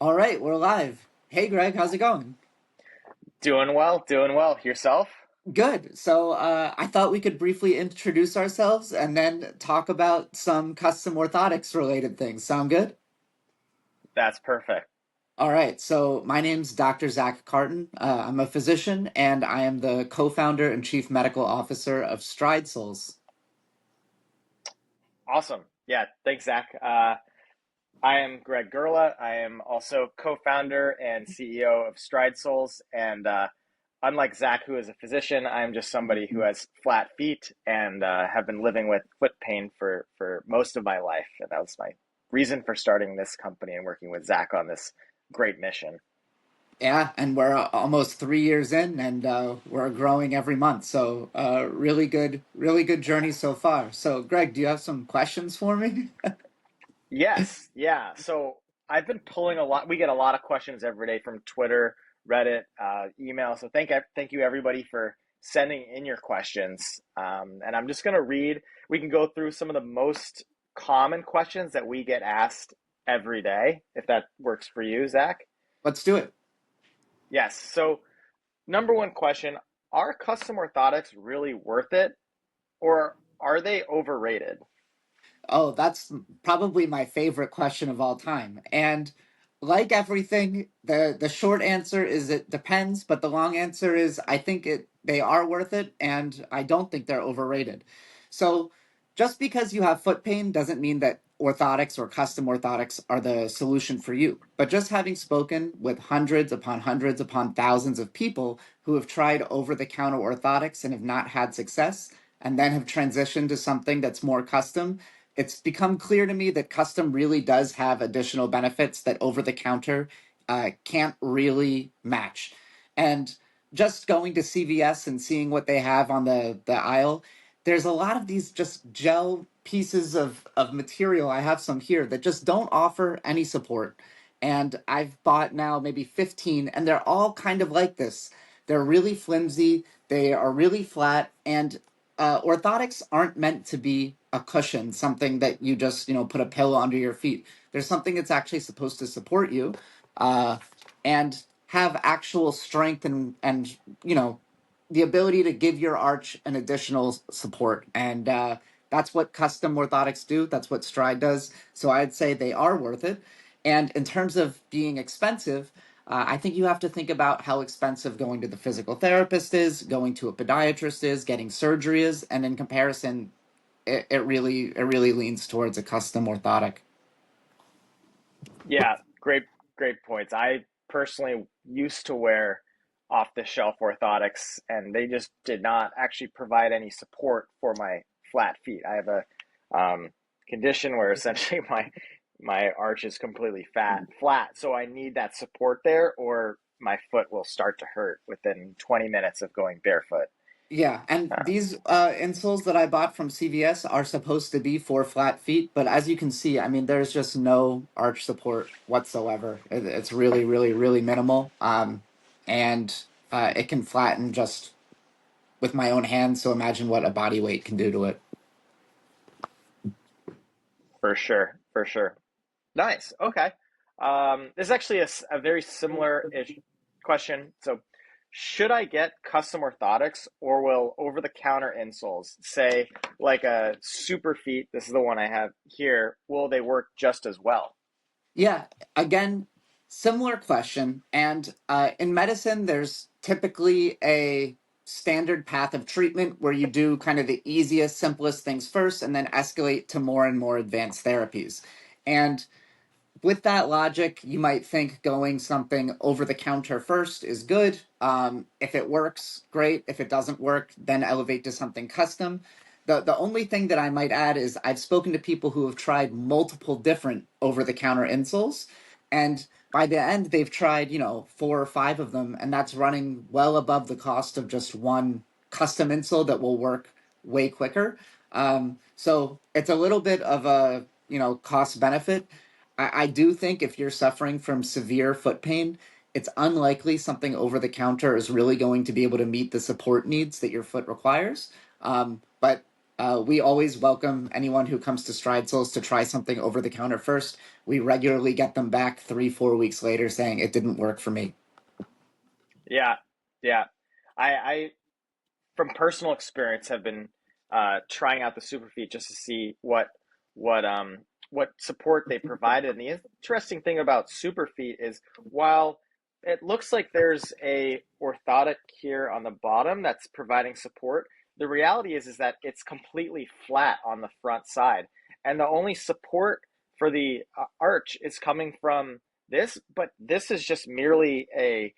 All right, we're live. Hey, Greg, how's it going? Doing well, doing well. Yourself? Good. I thought we could briefly introduce ourselves and then talk about some custom orthotics related things. Sound good? That's perfect. All right. So, my name's Dr. Zach Carton. I'm a physician and I am the co founder and chief medical officer of Soles. Awesome. Yeah, thanks, Zach. I am Greg Gerla. I am also co-founder and CEO of Stride Soles. And unlike Zach, who is a physician, I am just somebody who has flat feet and have been living with foot pain for most of my life. And that was my reason for starting this company and working with Zach on this great mission. Yeah, and we're almost 3 years in, and we're growing every month. Really good journey so far. So, Greg, do you have some questions for me? Yes, yeah. So I've been pulling a lot. We get a lot of questions every day from Twitter, Reddit, email. So thank you everybody for sending in your questions. And I'm just gonna read. We can go through some of the most common questions that we get asked every day, if that works for you, Zach. Let's do it. Yes. So number one question: Are custom orthotics really worth it, or are they overrated? Oh, that's probably my favorite question of all time. And like everything, the short answer is it depends, but the long answer is I think they are worth it, and I don't think they're overrated. So just because you have foot pain doesn't mean that orthotics or custom orthotics are the solution for you. But just having spoken with hundreds upon thousands of people who have tried over-the-counter orthotics and have not had success, and then have transitioned to something that's more custom, it's become clear to me that custom really does have additional benefits that over the counter can't really match. And just going to CVS and seeing what they have on the aisle, there's a lot of these just gel pieces of material. I have some here that just don't offer any support. And I've bought now maybe 15, and they're all kind of like this. They're really flimsy, they are really flat, and orthotics aren't meant to be a cushion, something that you just put a pillow under your feet. There's something that's actually supposed to support you, uh, and have actual strength and the ability to give your arch an additional support. And that's what custom orthotics do. That's what Stride does. So I'd say they are worth it. And in terms of being expensive, I think you have to think about how expensive going to the physical therapist is, going to a podiatrist is, getting surgery is, and in comparison, it really leans towards a custom orthotic. Yeah, great points. I personally used to wear off-the-shelf orthotics, and they just did not actually provide any support for my flat feet. I have a condition where essentially my arch is completely flat, so I need that support there, or my foot will start to hurt within 20 minutes of going barefoot. Yeah, and Um, these insoles that I bought from CVS are supposed to be for flat feet, but as you can see, I mean, there's just no arch support whatsoever. It's really minimal, and it can flatten just with my own hands. So imagine what a body weight can do to it. for sure, for sure. Nice. Okay. This is actually a very similar-ish question. So, should I get custom orthotics or will over-the-counter insoles, say like a super feet, this is the one I have here, will they work just as well? Yeah, again, similar question. And in medicine, there's typically a standard path of treatment where you do kind of the easiest, simplest things first and then escalate to more and more advanced therapies. And with that logic, you might think going something over the counter first is good. If it works, great. If it doesn't work, then elevate to something custom. The only thing that I might add is I've spoken to people who have tried multiple different over the counter insoles, and by the end they've tried 4 or 5 of them, and that's running well above the cost of just one custom insole that will work way quicker. So it's a little bit of a cost benefit. I do think if you're suffering from severe foot pain, it's unlikely something over the counter is really going to be able to meet the support needs that your foot requires. But We always welcome anyone who comes to Stride Soles to try something over the counter first. We regularly get them back 3, 4 weeks later saying it didn't work for me. Yeah, yeah. I from personal experience have been trying out the Superfeet just to see what what support they provided. And the interesting thing about Superfeet is while it looks like there's a orthotic here on the bottom that's providing support, the reality is that it's completely flat on the front side, and the only support for the arch is coming from this, but this is just merely a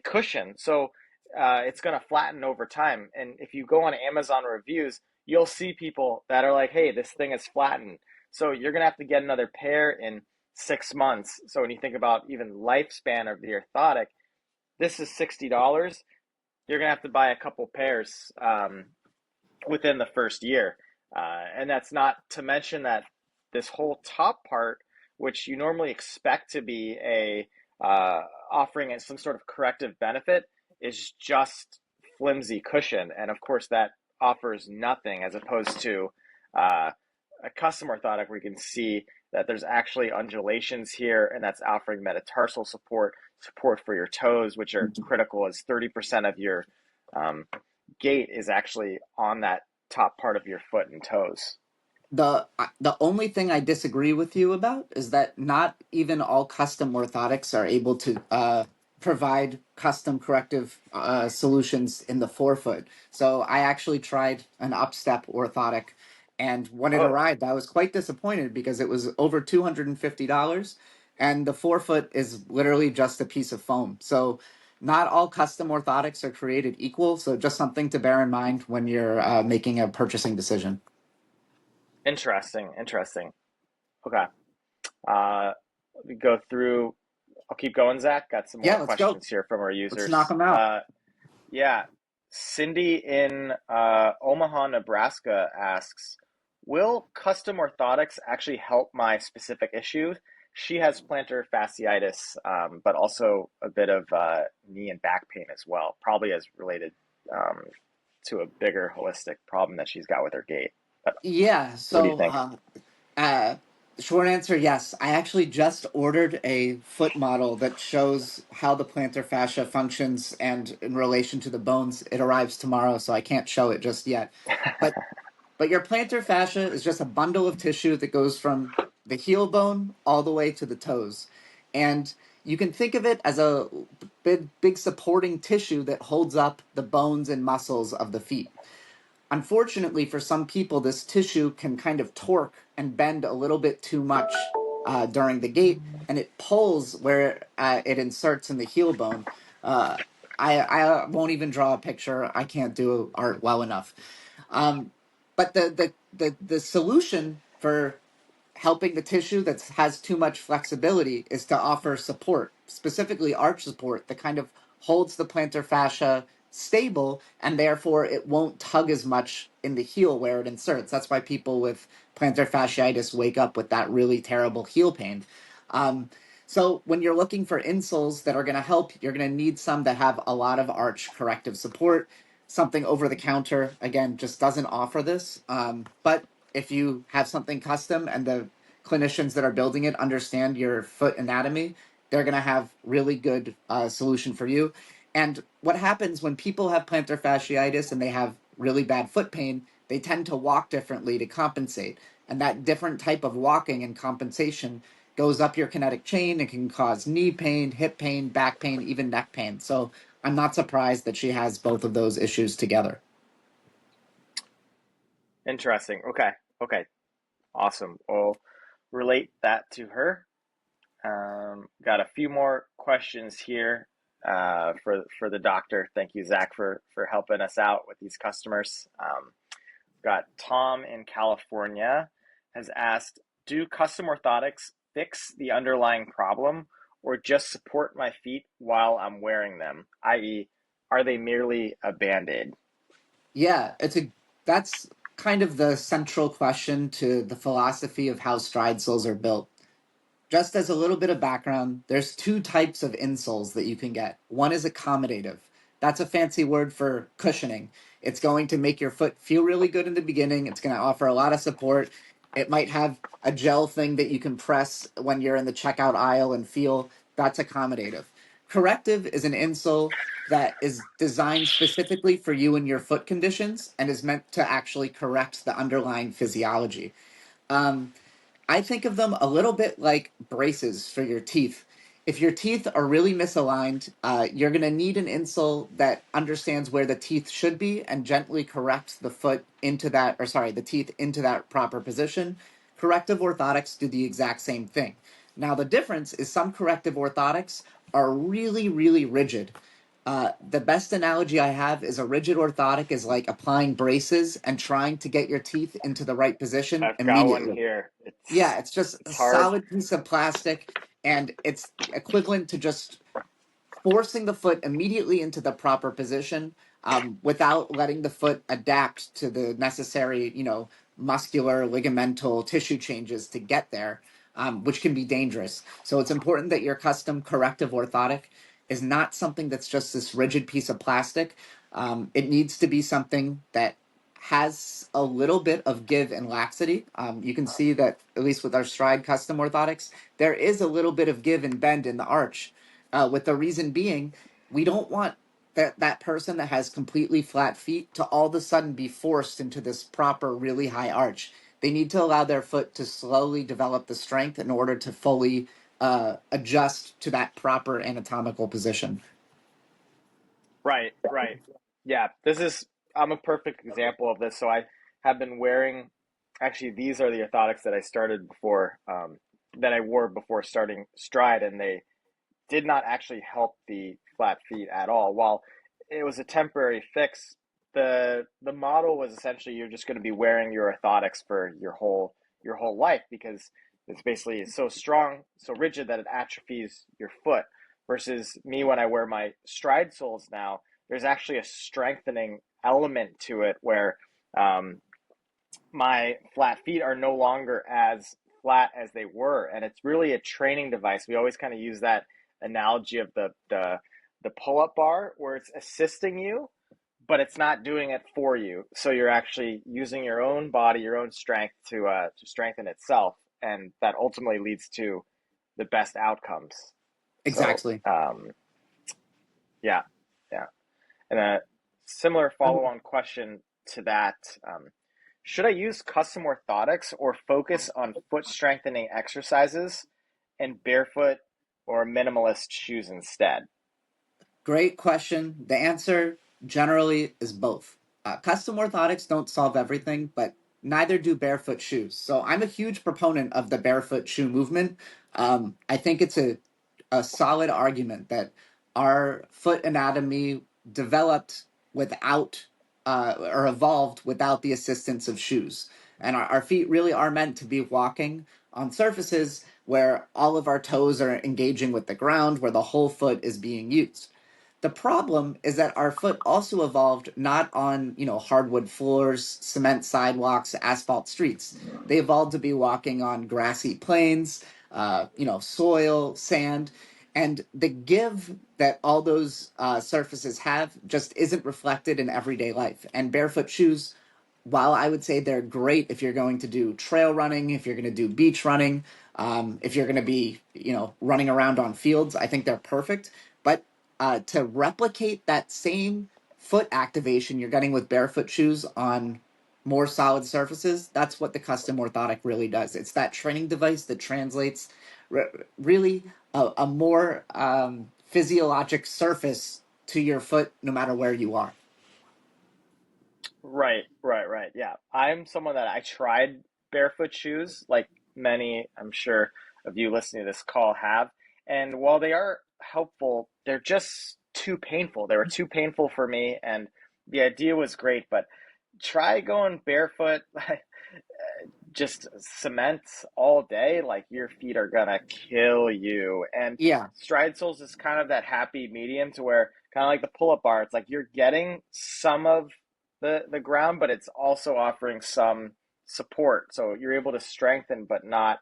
cushion. So it's going to flatten over time. And if you go on Amazon reviews, you'll see people that are like, hey, this thing is flattened. So you're going to have to get another pair in 6 months. So when you think about even lifespan of the orthotic, this is $60. You're going to have to buy a couple pairs within the first year. And that's not to mention that this whole top part, which you normally expect to be a offering some sort of corrective benefit, is just flimsy cushion. And of course, that offers nothing as opposed to a custom orthotic where you can see that there's actually undulations here, and that's offering metatarsal support, support for your toes, which are critical as 30% of your um, gait is actually on that top part of your foot and toes. The only thing I disagree with you about is that not even all custom orthotics are able to provide custom corrective solutions in the forefoot. So I actually tried an upstep orthotic, and when it Oh, arrived, I was quite disappointed because it was over $250, and the forefoot is literally just a piece of foam. So not all custom orthotics are created equal. So just something to bear in mind when you're making a purchasing decision. interesting, interesting. Okay. Uh, we go through. I'll keep going, Zach. Got some Yeah, more let's go. questions here from our Let's knock users. them out. Yeah, Cindy in Omaha, Nebraska asks, will custom orthotics actually help my specific issue? She has plantar fasciitis, but also a bit of knee and back pain as well, probably as related um, to a bigger holistic problem that she's got with her gait. But Yeah, what do you so think? uh, short answer, yes. I actually just ordered a foot model that shows how the plantar fascia functions and in relation to the bones. It arrives tomorrow, so I can't show it just yet. But your plantar fascia is just a bundle of tissue that goes from the heel bone all the way to the toes. And you can think of it as a big supporting tissue that holds up the bones and muscles of the feet. Unfortunately, for some people, this tissue can kind of torque and bend a little bit too much during the gait, and it pulls where it inserts in the heel bone. Uh, I won't even draw a picture. I can't do art well enough. Um, but the solution for helping the tissue that has too much flexibility is to offer support, specifically arch support, that kind of holds the plantar fascia stable, and therefore it won't tug as much in the heel where it inserts. That's why people with plantar fasciitis wake up with that really terrible heel pain. Um, so when you're looking for insoles that are going to help, you're going to need some that have a lot of arch corrective support. Something over the counter, again, just doesn't offer this. But if you have something custom and the clinicians that are building it understand your foot anatomy, they're going to have really good solution for you. And what happens when people have plantar fasciitis and they have really bad foot pain, they tend to walk differently to compensate. And that different type of walking and compensation goes up your kinetic chain. It can cause knee pain, hip pain, back pain, even neck pain. So I'm not surprised that she has both of those issues together. Interesting. Okay. Okay. Awesome. We'll relate that to her. Got a few more questions here for the doctor. Thank you, Zach, for helping us out with these customers. Got Tom in California has asked, do custom orthotics fix the underlying problem or just support my feet while I'm wearing them? I.e., are they merely a band-aid? Yeah, that's kind of the central question to the philosophy of how stride soles are built. Just as a little bit of background, there's two types of insoles that you can get. One is accommodative. That's a fancy word for cushioning. It's going to make your foot feel really good in the beginning. It's going to offer a lot of support. It might have a gel thing that you can press when you're in the checkout aisle and feel. That's accommodative. Corrective is an insole that is designed specifically for you and your foot conditions and is meant to actually correct the underlying physiology. Um, I think of them a little bit like braces for your teeth. If your teeth are really misaligned, you're going to need an insole that understands where the teeth should be and gently corrects the foot into that, or sorry, the teeth into that proper position. Corrective orthotics do the exact same thing. Now, the difference is some corrective orthotics are really, really rigid. The best analogy I have is a rigid orthotic is like applying braces and trying to get your teeth into the right position I've got one immediately. here. Yeah, it's just a It's hard. solid piece of plastic, and it's equivalent to just forcing the foot immediately into the proper position without letting the foot adapt to the necessary, muscular, ligamental tissue changes to get there, which can be dangerous. So it's important that your custom corrective orthotic is not something that's just this rigid piece of plastic. It needs to be something that has a little bit of give and laxity. You can see that, at least with our Stride custom orthotics, there is a little bit of give and bend in the arch, with the reason being, we don't want that person that has completely flat feet to all of a sudden be forced into this proper, really high arch. They need to allow their foot to slowly develop the strength in order to fully adjust to that proper anatomical position. Right, right. Yeah, I'm a perfect example of this. So I have been wearing, actually, these are the orthotics that I started before, that I wore before starting Stride, and they did not actually help the flat feet at all. While it was a temporary fix, the model was essentially you're just going to be wearing your orthotics for your whole life because it's basically so strong, so rigid that it atrophies your foot. Versus me when I wear my Stride soles now, there's actually a strengthening element to it where um, my flat feet are no longer as flat as they were, and it's really a training device. We always kind of use that analogy of the pull-up bar where it's assisting you, but it's not doing it for you. So you're actually using your own body, your own strength to strengthen itself, and that ultimately leads to the best outcomes. So Exactly. yeah, yeah. And a similar follow-on question to that, should I use custom orthotics or focus on foot strengthening exercises and barefoot or minimalist shoes instead? Great question. The answer generally is both. Custom orthotics don't solve everything, but neither do barefoot shoes. So I'm a huge proponent of the barefoot shoe movement. I think it's a solid argument that our foot anatomy developed without or evolved without the assistance of shoes. And our feet really are meant to be walking on surfaces where all of our toes are engaging with the ground, where the whole foot is being used. The problem is that our foot also evolved not on, hardwood floors, cement sidewalks, asphalt streets. They evolved to be walking on grassy plains, soil, sand, and the give that all those surfaces have just isn't reflected in everyday life. And barefoot shoes, while I would say they're great if you're going to do trail running, if you're going to do beach running, if you're going to be, running around on fields, I think they're perfect. But to replicate that same foot activation you're getting with barefoot shoes on more solid surfaces, that's what the custom orthotic really does. It's that training device that translates really a more physiologic surface to your foot no matter where you are. Right, right, right. Yeah. I'm someone that I tried barefoot shoes, like many, I'm sure, of you listening to this call have. And while they are helpful, they're just too painful. They were too painful for me, and the idea was great, but try going barefoot, just cement all day, like your feet are gonna kill you. And Yeah, stride soles is kind of that happy medium to where kind of like the pull-up bar, it's like you're getting some of the ground, but it's also offering some support. So you're able to strengthen, but not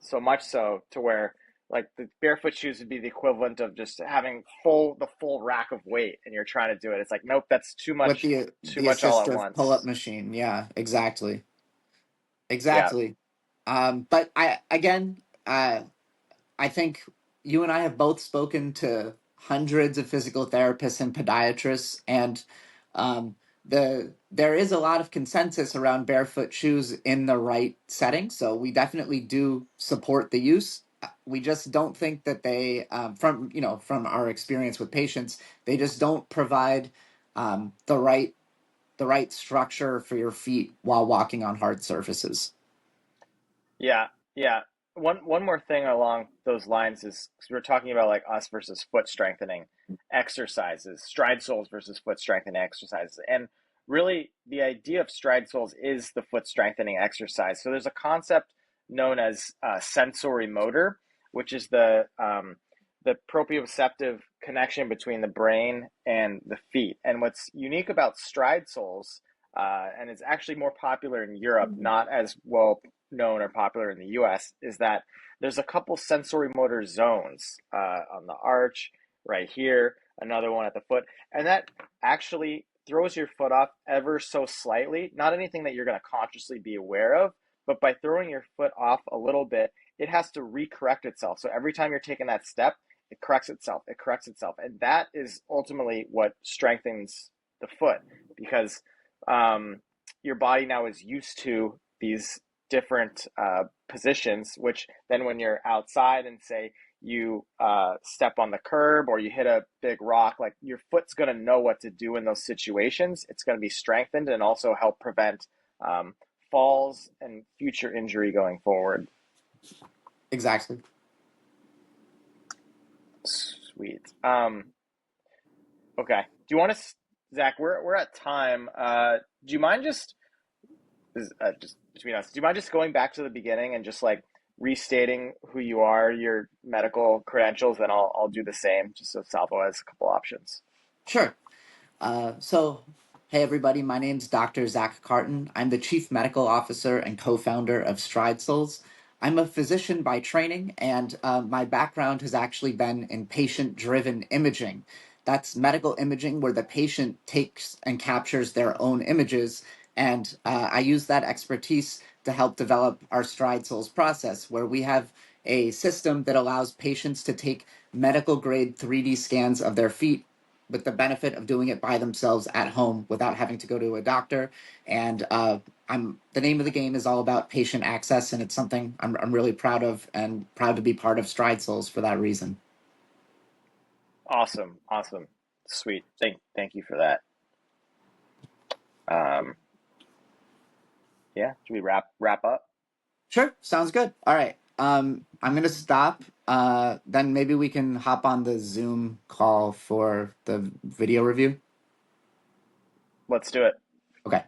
so much so to where like the barefoot shoes would be the equivalent of just having the full rack of weight, and you're trying to do it. It's like, nope, that's With too the much all at assistive pull-up once. machine. Yeah, exactly. Yeah, Exactly. But I think you and I have both spoken to hundreds of physical therapists and podiatrists, and um, there is a lot of consensus around barefoot shoes in the right setting. So we definitely do support the use. We just don't think that they, from our experience with patients, they just don't provide the right structure for your feet while walking on hard surfaces. yeah, yeah. One more thing along those lines is 'cause we were talking about like us versus foot strengthening exercises, stride soles versus foot strengthening exercises. And really the idea of stride soles is the foot strengthening exercise. So there's a concept known as sensory motor, which is the proprioceptive connection between the brain and the feet. And what's unique about stride soles, and it's actually more popular in Europe, not as well known or popular in the US, is that there's a couple sensory motor zones on the arch right here, another one at the foot, and that actually throws your foot off ever so slightly. Not anything that you're going to consciously be aware of, but by throwing your foot off a little bit, it has to recorrect itself. So every time you're taking that step, it corrects itself, it corrects itself. And that is ultimately what strengthens the foot because um, your body now is used to these different positions, which then when you're outside and say you step on the curb or you hit a big rock, like your foot's going to know what to do in those situations. It's going to be strengthened and also help prevent um, falls and future injury going forward. Exactly. Sweet. Okay. Do you want to, Zach? We're at time. Do you mind just between us? Do you mind just going back to the beginning and just like restating who you are, your medical credentials? Then I'll do the same, just so Salvo has a couple options. Sure. Hey everybody, my name's Dr. Zach Carton. I'm the Chief Medical Officer and co-founder of Stride Soles. I'm a physician by training, and my background has actually been in patient-driven imaging. That's medical imaging where the patient takes and captures their own images, and I use that expertise to help develop our Stride Soles process, where we have a system that allows patients to take medical grade 3D scans of their feet with the benefit of doing it by themselves at home without having to go to a doctor. And I'm the name of the game is all about patient access, and it's something I'm really proud of and proud to be part of Stride Souls for that reason. Awesome, awesome, sweet. Thank you for that. Um, yeah, should we wrap up? Sure, sounds good. All right. I'm gonna stop. Then maybe we can hop on the Zoom call for the video review. Let's do it. Okay.